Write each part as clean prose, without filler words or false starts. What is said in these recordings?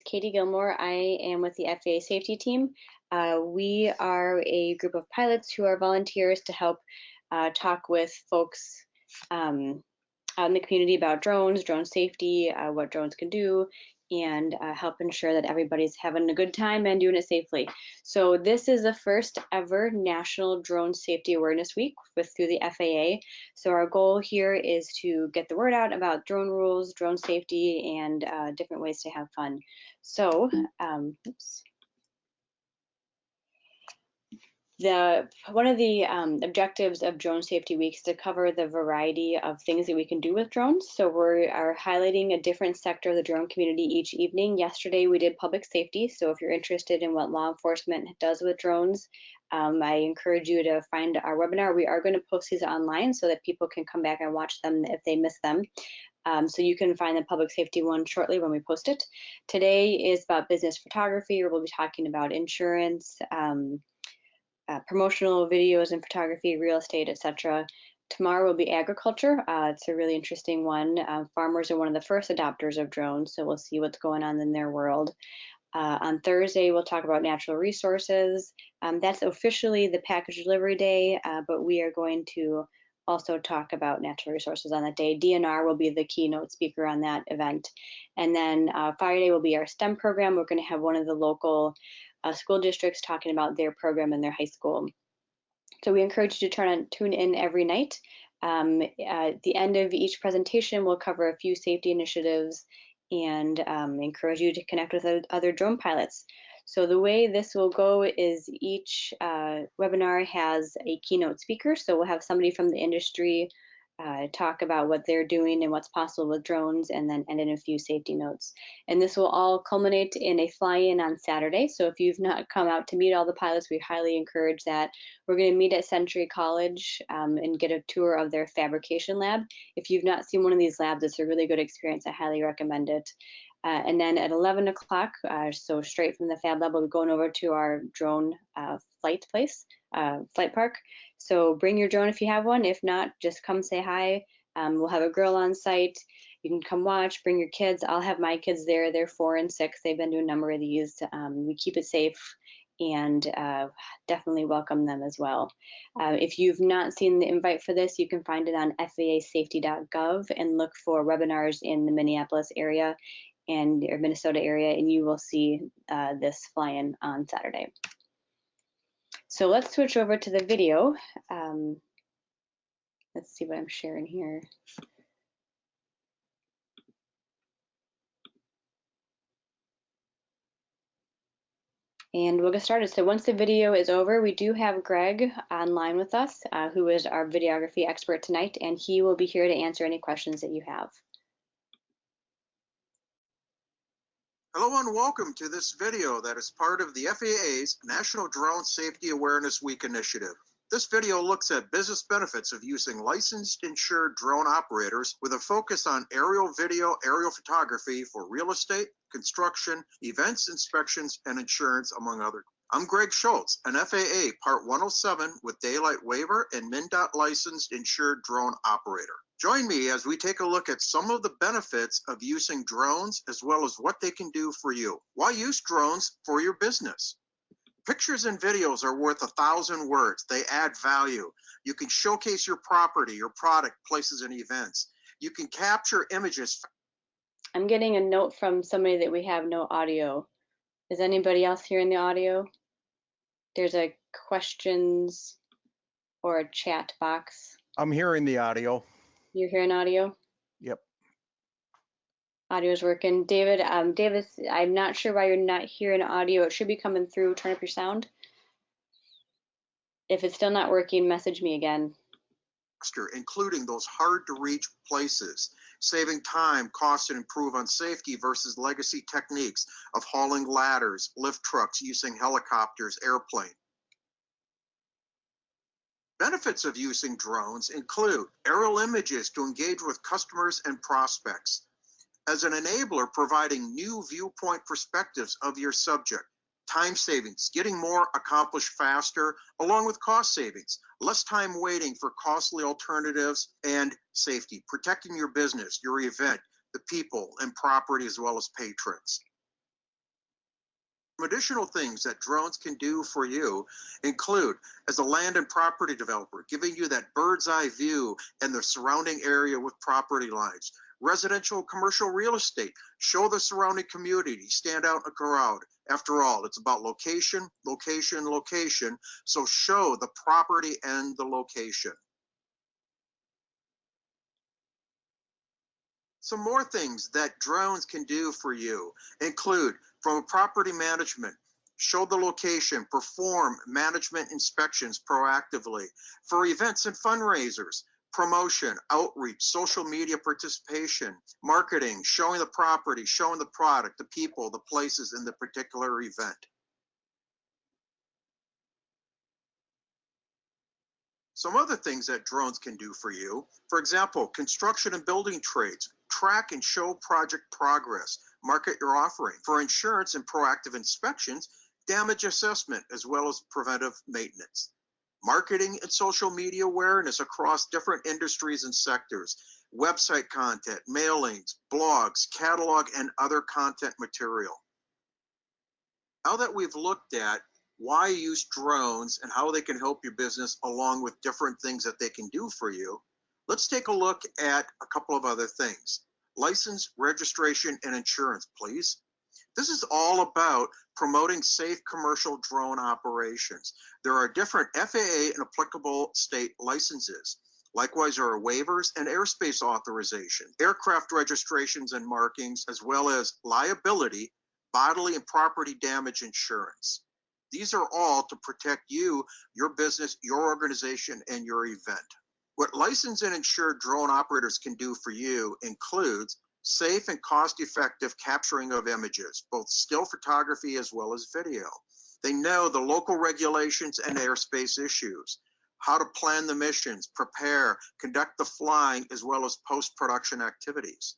Katie Gilmore. I am with the FAA safety team. We are a group of pilots who are volunteers to help talk with folks out in the community about drones, drone safety, what drones can do, and help ensure that everybody's having a good time and doing it safely. So this is the first ever National Drone Safety Awareness Week through the FAA. So our goal here is to get the word out about drone rules, drone safety, and different ways to have fun. So, oops. One of the objectives of Drone Safety Week is to cover the variety of things that we can do with drones. So we are highlighting a different sector of the drone community each evening. Yesterday we did public safety, so if you're interested in what law enforcement does with drones, I encourage you to find our webinar. We are going to post these online so that people can come back and watch them if they miss them. So you can find the public safety one shortly when we post it. Today is about business photography, where we'll be talking about insurance, promotional videos and photography, real estate, etc. Tomorrow will be agriculture. It's a really interesting one. Farmers are one of the first adopters of drones, so we'll see what's going on in their world. On Thursday, we'll talk about natural resources. That's officially the package delivery day, but we are going to also talk about natural resources on that day. DNR will be the keynote speaker on that event. And then Friday will be our STEM program. We're going to have one of the local school districts talking about their program in their high school. So we encourage you to tune in every night. At the end of each presentation, we'll cover a few safety initiatives and encourage you to connect with other drone pilots. So the way this will go is each webinar has a keynote speaker. So we'll have somebody from the industry talk about what they're doing and what's possible with drones, and then end in a few safety notes. And this will all culminate in a fly-in on Saturday. So if you've not come out to meet all the pilots, we highly encourage that. We're going to meet at Century College and get a tour of their fabrication lab. If you've not seen one of these labs, it's a really good experience. I highly recommend it. And then at 11 o'clock, so straight from the Fab Lab, we'll be going over to our drone flight park. So bring your drone if you have one. If not, just come say hi. We'll have a grill on site. You can come watch, bring your kids. I'll have my kids there. They're 4 and 6. They've been to a number of these. We keep it safe and definitely welcome them as well. If you've not seen the invite for this, you can find it on FAAsafety.gov and look for webinars in the Minneapolis area and or Minnesota area, and you will see this fly-in on Saturday. So let's switch over to the video. Let's see what I'm sharing here. And we'll get started. So once the video is over, we do have Greg online with us, who is our videography expert tonight, and he will be here to answer any questions that you have. Hello and welcome to this video that is part of the FAA's National Drone Safety Awareness Week initiative. This video looks at business benefits of using licensed insured drone operators with a focus on aerial video, aerial photography for real estate, construction, events, inspections, and insurance, among others. I'm Greg Schulz, an FAA Part 107 with Daylight Waiver and MnDOT licensed insured drone operator. Join me as we take a look at some of the benefits of using drones as well as what they can do for you. Why use drones for your business? Pictures and videos are worth 1,000 words. They add value. You can showcase your property, your product, places, and events. You can capture images. I'm getting a note from somebody that we have no audio. Is anybody else hearing the audio? There's a questions or a chat box. I'm hearing the audio. You're hearing audio? Yep. Audio's working. David, Davis, I'm not sure why you're not hearing audio. It should be coming through. Turn up your sound. If it's still not working, message me again. Including those hard to reach places, saving time, cost, and improve on safety versus legacy techniques of hauling ladders, lift trucks, using helicopters, airplane. Benefits of using drones include aerial images to engage with customers and prospects. As an enabler, providing new viewpoint perspectives of your subject. Time savings, getting more accomplished faster, along with cost savings, less time waiting for costly alternatives, and safety, protecting your business, your event, the people and property, as well as patrons. Some additional things that drones can do for you include, as a land and property developer, giving you that bird's eye view and the surrounding area with property lines. Residential, commercial real estate, show the surrounding community, stand out in a crowd. After all, it's about location, location, location. So show the property and the location. Some more things that drones can do for you include, from property management, show the location, perform management inspections proactively. For events and fundraisers, promotion, outreach, social media participation, marketing, showing the property, showing the product, the people, the places in the particular event. Some other things that drones can do for you, for example, construction and building trades, track and show project progress, market your offering. For insurance and proactive inspections, damage assessment, as well as preventive maintenance. Marketing and social media awareness across different industries and sectors, website content, mailings, blogs, catalog, and other content material. Now that we've looked at why use drones and how they can help your business along with different things that they can do for you, let's take a look at a couple of other things. License, registration, and insurance, please. This is all about promoting safe commercial drone operations. There are different FAA and applicable state licenses. Likewise, there are waivers and airspace authorization, aircraft registrations and markings, as well as liability, bodily and property damage insurance. These are all to protect you, your business, your organization, and your event. What licensed and insured drone operators can do for you includes safe and cost-effective capturing of images, both still photography as well as video. They know the local regulations and airspace issues, how to plan the missions, prepare, conduct the flying, as well as post-production activities.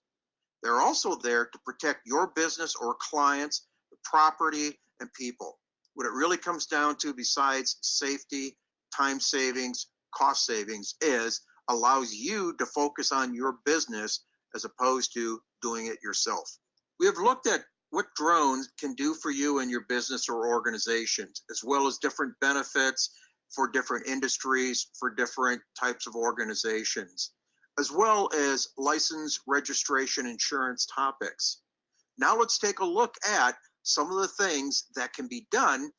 They're also there to protect your business or clients, the property, and people. What it really comes down to, besides safety, time savings, cost savings, is allows you to focus on your business as opposed to doing it yourself. We have looked at what drones can do for you and your business or organizations, as well as different benefits for different industries, for different types of organizations, as well as license, registration, insurance topics. Now let's take a look at some of the things that can be done,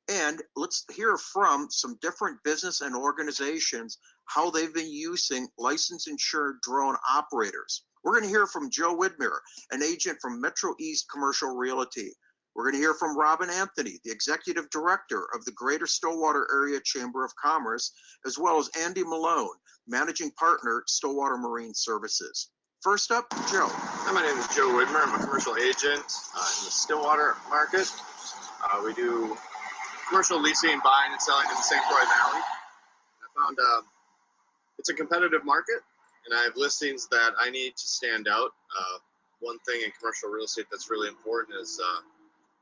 and let's hear from some different business and organizations how they've been using licensed insured drone operators. We're going to hear from Joe Widmer, an agent from Metro East Commercial Realty. We're going to hear from Robin Anthony, the Executive Director of the Greater Stillwater Area Chamber of Commerce, as well as Andy Malone, Managing Partner, Stillwater Marine Services. First up, Joe. Hi, my name is Joe Widmer. I'm a commercial agent in the Stillwater market. We do commercial leasing, buying, and selling in the St. Croix Valley. I found it's a competitive market, and I have listings that I need to stand out. One thing in commercial real estate that's really important is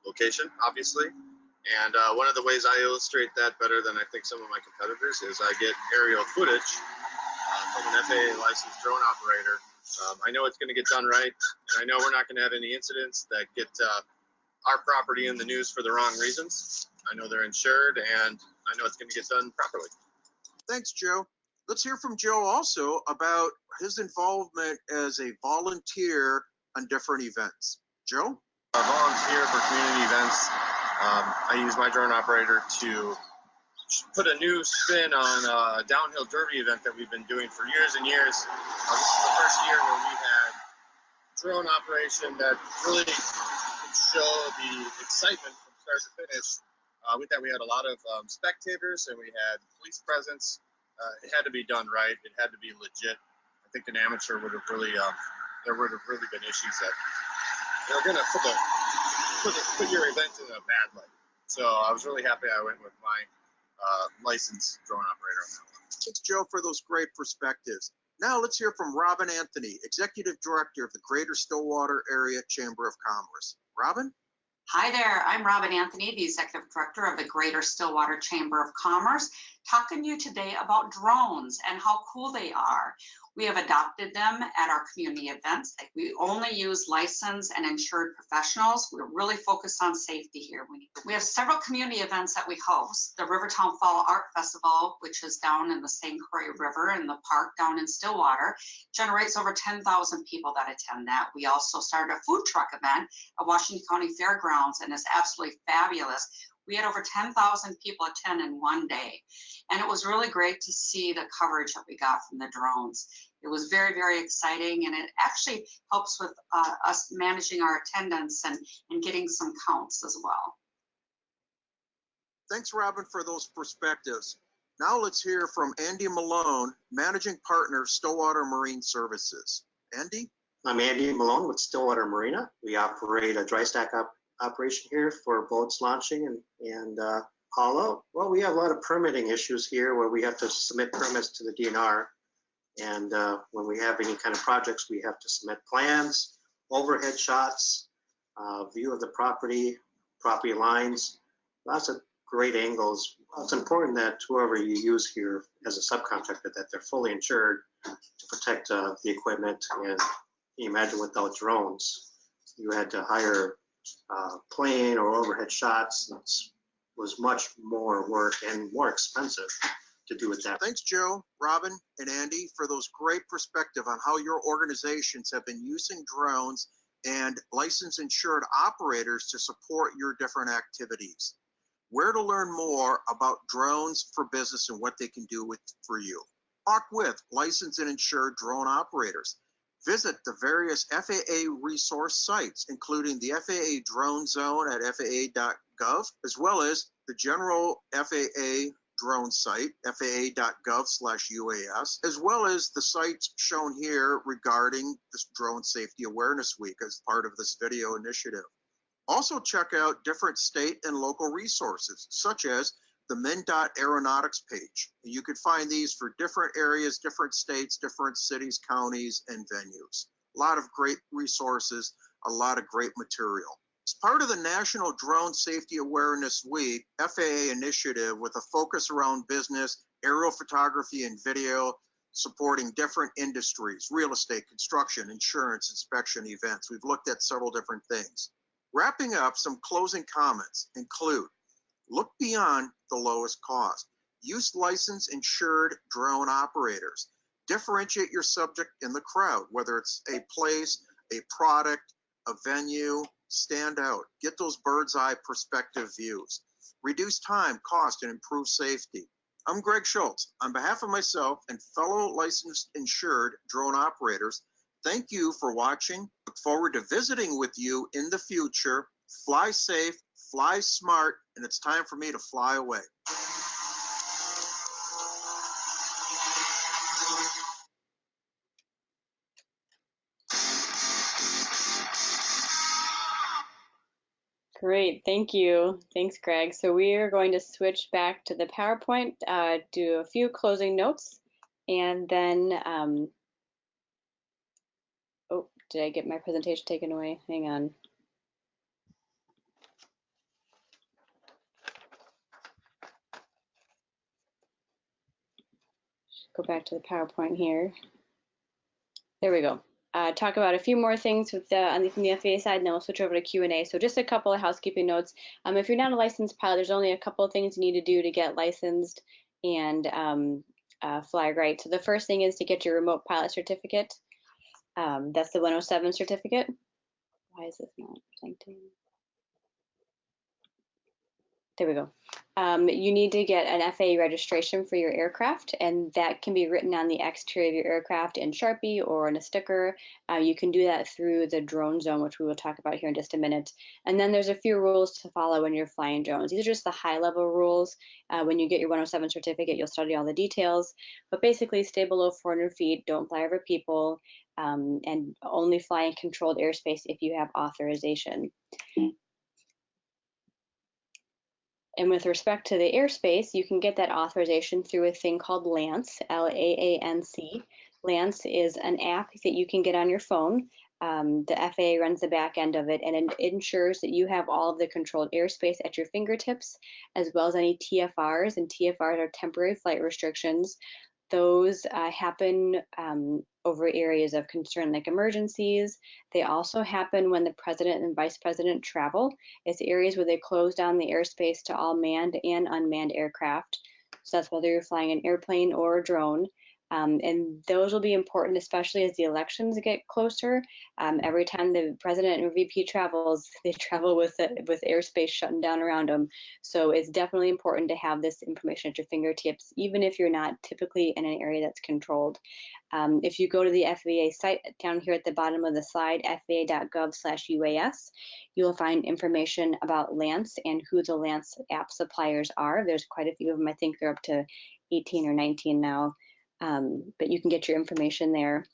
location, obviously. And one of the ways I illustrate that better than I think some of my competitors is I get aerial footage from an FAA licensed drone operator. I know it's going to get done right, and I know we're not going to have any incidents that get our property in the news for the wrong reasons. I know they're insured, and I know it's going to get done properly. Thanks, Joe. Let's hear from Joe also about his involvement as a volunteer on different events. Joe? I volunteer for community events. I use my drone operator to put a new spin on a downhill derby event that we've been doing for years and years. This is the first year where we had drone operation that really could show the excitement from start to finish. With that, we had a lot of spectators, and we had police presence. It had to be done right. It had to be legit. I think an amateur would have really, there would have really been issues that they're going to put your event in a bad light. So I was really happy I went with my licensed drone operator on that one. Thanks, Joe, for those great perspectives. Now let's hear from Robin Anthony, Executive Director of the Greater Stillwater Area Chamber of Commerce. Robin? Hi there, I'm Robin Anthony, the Executive Director of the Greater Stillwater Chamber of Commerce. talking to you today about drones and how cool they are. We have adopted them at our community events. Like, we only use licensed and insured professionals. We're really focused on safety here. We have several community events that we host. The Rivertown Fall Art Festival, which is down in the St. Croix River in the park down in Stillwater, generates over 10,000 people that attend that. We also started a food truck event at Washington County Fairgrounds, and it's absolutely fabulous. We had over 10,000 people attend in one day. And it was really great to see the coverage that we got from the drones. It was very, very exciting, and it actually helps with us managing our attendance and getting some counts as well. Thanks, Robin, for those perspectives. Now let's hear from Andy Malone, Managing Partner, Stillwater Marine Services. Andy? I'm Andy Malone with Stillwater Marina. We operate a dry stack operation here for boats launching and haul out. Well, we have a lot of permitting issues here where we have to submit permits to the DNR. And when we have any kind of projects, we have to submit plans, overhead shots, view of the property lines, lots of great angles. It's important that whoever you use here as a subcontractor, that they're fully insured to protect the equipment. And can you imagine without drones, you had to hire plane or overhead shots. It was much more work and more expensive to do it that way. Thanks, Joe, Robin, and Andy, for those great perspective on how your organizations have been using drones and licensed insured operators to support your different activities. Where to learn more about drones for business and what they can do for you. Talk with licensed and insured drone operators. Visit the various FAA resource sites, including the FAA Drone Zone at faa.gov, as well as the general FAA drone site, faa.gov/UAS, as well as the sites shown here regarding this Drone Safety Awareness Week as part of this video initiative. Also check out different state and local resources, such as the MnDOT Aeronautics page. You can find these for different areas, different states, different cities, counties, and venues. A lot of great resources, a lot of great material. As part of the National Drone Safety Awareness Week FAA initiative with a focus around business, aerial photography and video, supporting different industries, real estate, construction, insurance, inspection, events. We've looked at several different things. Wrapping up, some closing comments include: look beyond the lowest cost. Use licensed insured drone operators. Differentiate your subject in the crowd, whether it's a place, a product, a venue. Stand out. Get those bird's eye perspective views. Reduce time, cost, and improve safety. I'm Greg Schulz. On behalf of myself and fellow licensed insured drone operators, thank you for watching. Look forward to visiting with you in the future. Fly safe, fly smart, and it's time for me to fly away. Great, thank you. Thanks, Greg. So we are going to switch back to the PowerPoint, do a few closing notes, and then, oh, did I get my presentation taken away? Hang on. Go back to the PowerPoint here. There we go. Talk about a few more things with from the FAA side, and then we'll switch over to Q&A. So just a couple of housekeeping notes. If you're not a licensed pilot, there's only a couple of things you need to do to get licensed and fly right. So the first thing is to get your remote pilot certificate. That's the 107 certificate. Why is this not presenting? There we go. You need to get an FAA registration for your aircraft, and that can be written on the exterior of your aircraft in Sharpie or in a sticker. You can do that through the drone zone, which we will talk about here in just a minute. And then there's a few rules to follow when you're flying drones. These are just the high-level rules. When you get your 107 certificate, you'll study all the details. But basically, stay below 400 feet, don't fly over people, and only fly in controlled airspace if you have authorization. And with respect to the airspace, you can get that authorization through a thing called LAANC, L-A-A-N-C. LAANC is an app that you can get on your phone. The FAA runs the back end of it, and it ensures that you have all of the controlled airspace at your fingertips, as well as any TFRs, and TFRs are temporary flight restrictions. Those happen over areas of concern like emergencies. They also happen when the president and vice president travel. It's areas where they close down the airspace to all manned and unmanned aircraft. So that's whether you're flying an airplane or a drone. And those will be important, especially as the elections get closer. Every time the president or VP travels, they travel with airspace shutting down around them. So it's definitely important to have this information at your fingertips, even if you're not typically in an area that's controlled. If you go to the FAA site down here at the bottom of the slide, faa.gov/UAS, you'll find information about LANCE and who the LANCE app suppliers are. There's quite a few of them. I think they're up to 18 or 19 now. But you can get your information there.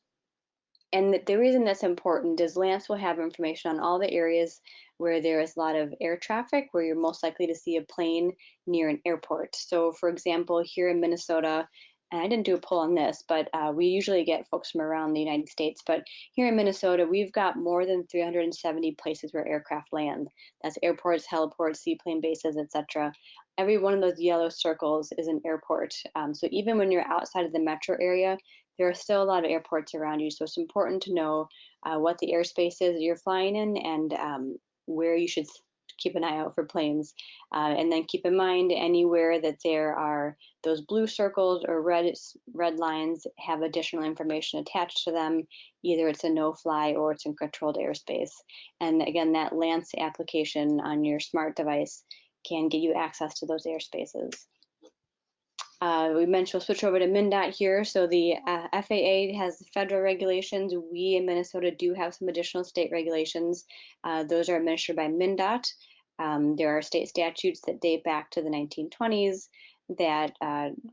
And the reason that's important is LANCE will have information on all the areas where there is a lot of air traffic, where you're most likely to see a plane near an airport. So for example, here in Minnesota, and I didn't do a poll on this, but we usually get folks from around the United States, but here in Minnesota, we've got more than 370 places where aircraft land. That's airports, heliports, seaplane bases, etc. Every one of those yellow circles is an airport. So even when you're outside of the metro area, there are still a lot of airports around you. So it's important to know what the airspace is that you're flying in, and where you should keep an eye out for planes. And then keep in mind anywhere that there are those blue circles or red lines have additional information attached to them. Either it's a no-fly or it's in controlled airspace. And again, that LANCE application on your smart device can get you access to those airspaces. We mentioned we'll switch over to MnDOT here. So the FAA has federal regulations. We in Minnesota do have some additional state regulations. Those are administered by MnDOT. There are state statutes that date back to the 1920s that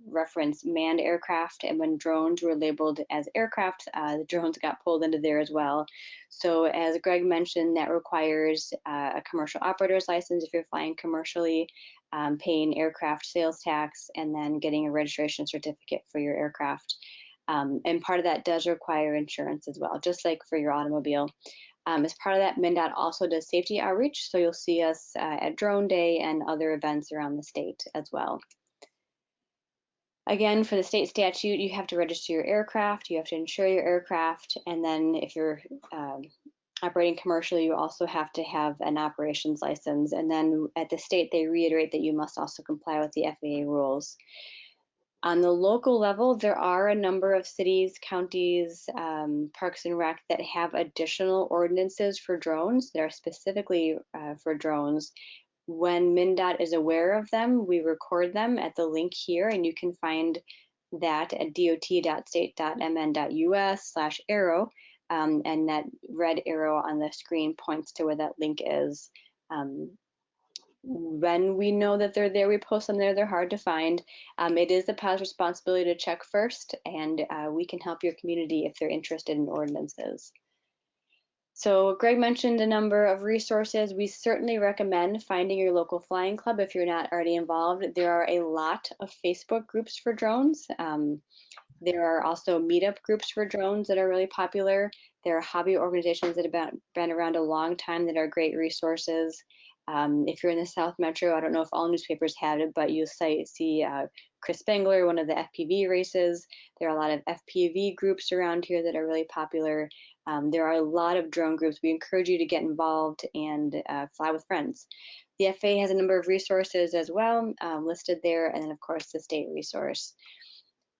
reference manned aircraft, and when drones were labeled as aircraft, the drones got pulled into there as well. So as Greg mentioned, that requires a commercial operator's license if you're flying commercially, paying aircraft sales tax, and then getting a registration certificate for your aircraft. And part of that does require insurance as well, just like for your automobile. As part of that, MnDOT also does safety outreach, so you'll see us at Drone Day and other events around the state as well. Again, for the state statute, you have to register your aircraft, you have to insure your aircraft, and then if you're operating commercially, you also have to have an operations license. And then at the state, they reiterate that you must also comply with the FAA rules. On the local level, there are a number of cities, counties, parks and rec that have additional ordinances for drones that are specifically for drones. When MnDOT is aware of them, we record them at the link here, and you can find that at dot.state.mn.us/arrow, and that red arrow on the screen points to where that link is. When we know that they're there, we post them there. They're hard to find. It is the POS responsibility to check first, and we can help your community if they're interested in ordinances. So Greg mentioned a number of resources. We certainly recommend finding your local flying club if you're not already involved. There are a lot of Facebook groups for drones. There are also meetup groups for drones that are really popular. There are hobby organizations that have been around a long time that are great resources. If you're in the South Metro, I don't know if all newspapers have it, but you'll see Chris Spangler, one of the FPV races. There are a lot of FPV groups around here that are really popular. There are a lot of drone groups. We encourage you to get involved and fly with friends. The FAA has a number of resources as well listed there, and then of course the state resource.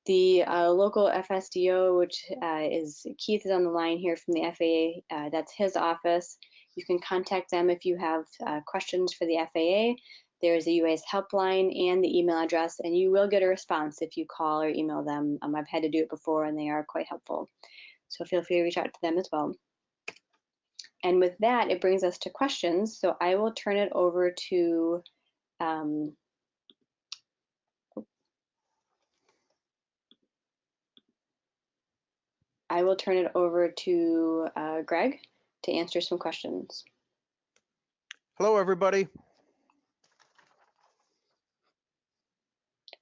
The local FSDO, which is Keith is on the line here from the FAA, that's his office. You can contact them if you have questions for the FAA. There's a UAS helpline and the email address, and you will get a response if you call or email them. I've had to do it before, and they are quite helpful. So feel free to reach out to them as well. And with that, it brings us to questions. So I will turn it over to Greg to answer some questions. Hello, everybody.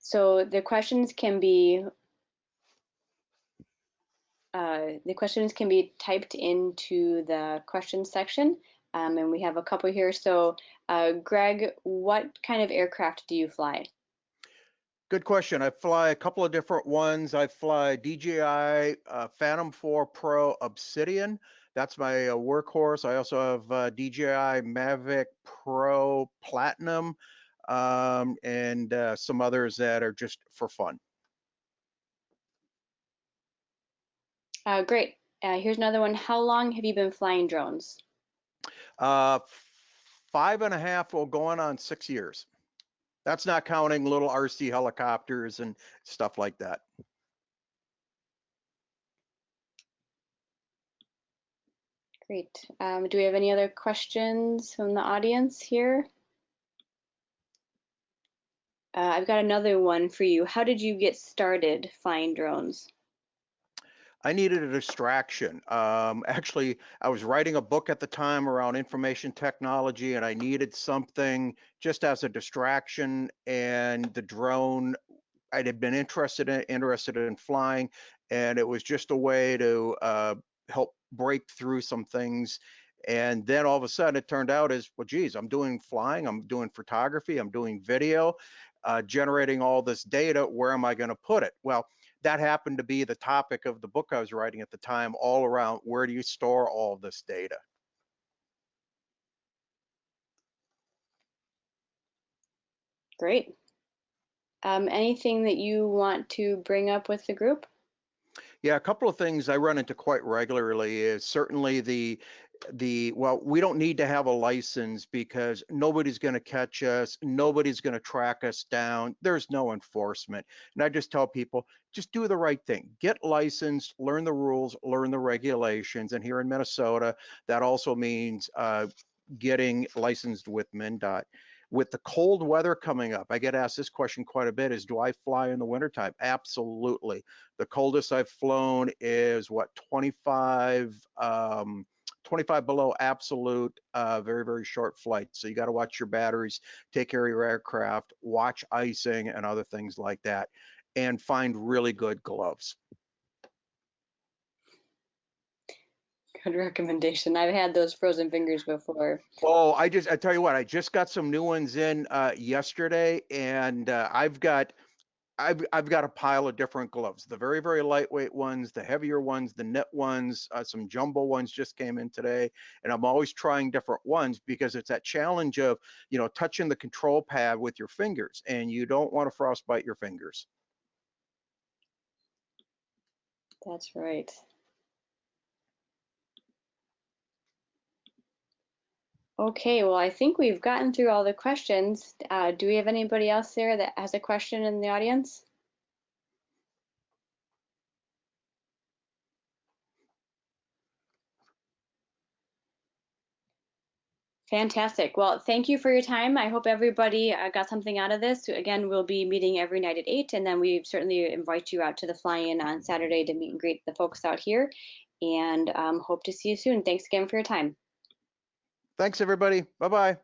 So the questions can be The questions can be typed into the questions section, and we have a couple here. So, Greg, what kind of aircraft do you fly? Good question. I fly a couple of different ones. I fly DJI Phantom 4 Pro Obsidian. That's my workhorse. I also have DJI Mavic Pro Platinum and some others that are just for fun. Great. Here's another one. How long have you been flying drones? 5.5 or going on 6 years. That's not counting little RC helicopters and stuff like that. Great. Do we have any other questions from the audience here? I've got another one for you. How did you get started flying drones? I needed a distraction. Actually, I was writing a book at the time around information technology, and I needed something just as a distraction. And the drone, I had been interested in flying, and it was just a way to help break through some things. And then all of a sudden, it turned out as, well, geez, I'm doing flying, I'm doing photography, I'm doing video, generating all this data. Where am I going to put it? Well, that happened to be the topic of the book I was writing at the time, all around where do you store all of this data? Great. Anything that you want to bring up with the group? Yeah, a couple of things I run into quite regularly is certainly well, we don't need to have a license because nobody's going to catch us, nobody's going to track us down, there's no enforcement. And I just tell people, just do the right thing, get licensed, learn the rules, learn the regulations. And here in Minnesota, that also means getting licensed with MnDOT. With the cold weather coming up, I get asked this question quite a bit, is do I fly in the wintertime? Absolutely. The coldest I've flown is what, 25 below absolute, very, very short flight. So you got to watch your batteries, take care of your aircraft, watch icing and other things like that, and find really good gloves. Good recommendation. I've had those frozen fingers before. Oh, I tell you what, I just got some new ones in yesterday, and I've got a pile of different gloves. The very, very lightweight ones, the heavier ones, the knit ones, some jumbo ones just came in today. And I'm always trying different ones because it's that challenge of, you know, touching the control pad with your fingers, and you don't want to frostbite your fingers. That's right. Okay, well, I think we've gotten through all the questions. Do we have anybody else there that has a question in the audience? Fantastic. Well, thank you for your time. I hope everybody got something out of this. Again, we'll be meeting every night at 8, and then we certainly invite you out to the fly-in on Saturday to meet and greet the folks out here, and hope to see you soon. Thanks again for your time. Thanks, everybody. Bye-bye.